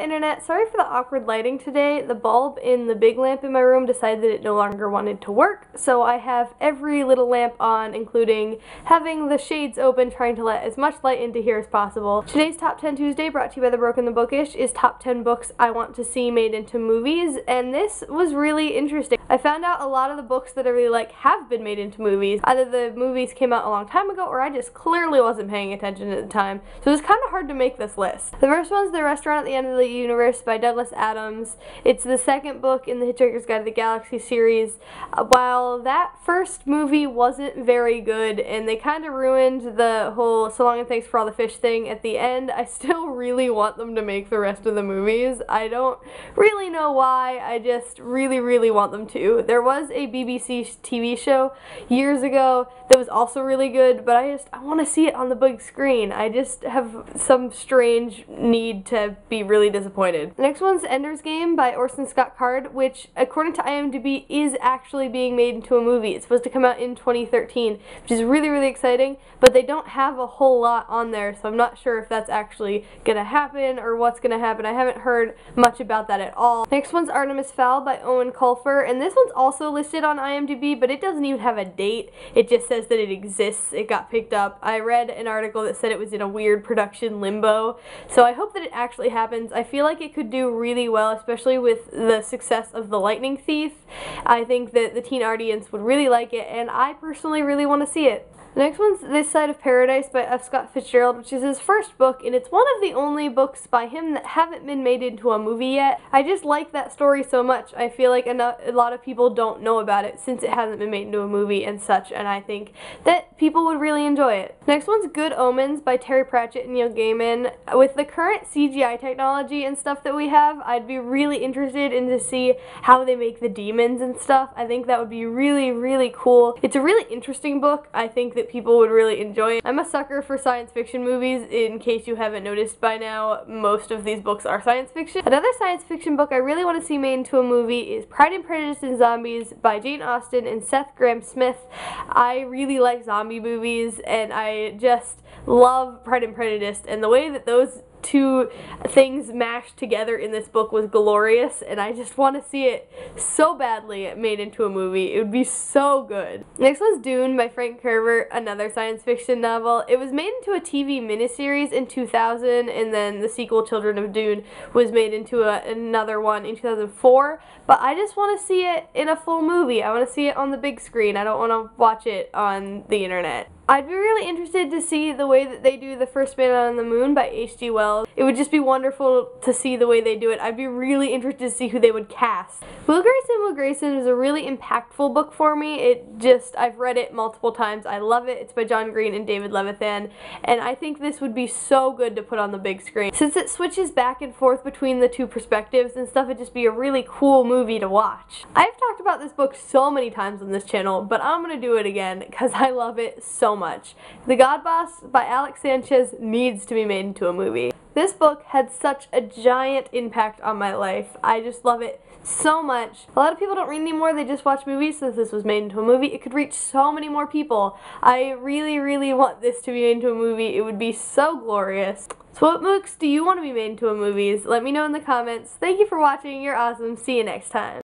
internet, sorry for the awkward lighting today. The bulb in the big lamp in my room decided that it no longer wanted to work, so I have every little lamp on, including having the shades open, trying to let as much light into here as possible. Today's Top 10 Tuesday, brought to you by The Broken the Bookish, is top 10 books I want to see made into movies, and this was really interesting. I found out a lot of the books that I really like have been made into movies. Either the movies came out a long time ago, or I just clearly wasn't paying attention at the time, so it was kind of hard to make this list. The first one's The Restaurant at the End of the Universe by Douglas Adams. It's the second book in the Hitchhiker's Guide to the Galaxy series. While that first movie wasn't very good, and they kind of ruined the whole So Long and Thanks for All the Fish thing at the end, I still really want them to make the rest of the movies. I don't really know why, I just really want them to. There was a BBC TV show years ago that was also really good, but I want to see it on the big screen. I just have some strange need to be really disappointed. The next one's Ender's Game by Orson Scott Card, which according to IMDb is actually being made into a movie. It's supposed to come out in 2013, which is really exciting, but they don't have a whole lot on there, so I'm not sure if that's actually gonna happen or what's gonna happen. I haven't heard much about that at all. Next one's Artemis Fowl by Owen Colfer, and this one's also listed on IMDb, but it doesn't even have a date. It just says that it exists. It got picked up. I read an article that said it was in a weird production limbo, so I hope that it actually happens. I feel like it could do really well, especially with the success of The Lightning Thief. I think that the teen audience would really like it, and I personally really want to see it. The next one's This Side of Paradise by F. Scott Fitzgerald, which is his first book, and it's one of the only books by him that haven't been made into a movie yet. I just like that story so much. I feel like a lot of people don't know about it since it hasn't been made into a movie and such, and I think that people would really enjoy it. Next one's Good Omens by Terry Pratchett and Neil Gaiman. With the current CGI technology and stuff that we have, I'd be really interested in to see how they make the demons and stuff. I think that would be really cool. It's a really interesting book. I think that people would really enjoy it. I'm a sucker for science fiction movies. In case you haven't noticed by now, most of these books are science fiction. Another science fiction book I really want to see made into a movie is Pride and Prejudice and Zombies by Jane Austen and Seth Grahame-Smith. I really like zombie movies, and I just love Pride and Prejudice, and the way that those two things mashed together in this book was glorious, and I just want to see it so badly made into a movie. It would be so good. Next one's Dune by Frank Herbert, another science fiction novel. It was made into a TV miniseries in 2000, and then the sequel Children of Dune was made into another one in 2004, but I just want to see it in a full movie. I want to see it on the big screen. I don't want to watch it on the internet. I'd be really interested to see the way that they do The First Man on the Moon by H.G. Wells. It would just be wonderful to see the way they do it. I'd be really interested to see who they would cast. Will Grayson is a really impactful book for me. I've read it multiple times. I love it. It's by John Green and David Levithan, and I think this would be so good to put on the big screen. Since it switches back and forth between the two perspectives and stuff, it'd just be a really cool movie to watch. I've talked about this book so many times on this channel, but I'm gonna do it again because I love it so much. The God Boss by Alex Sanchez needs to be made into a movie. This book had such a giant impact on my life. I just love it so much. A lot of people don't read anymore, they just watch movies. Since this was made into a movie, it could reach so many more people. I really want this to be made into a movie. It would be so glorious. So what books do you want to be made into a movies? Let me know in the comments. Thank you for watching. You're awesome. See you next time.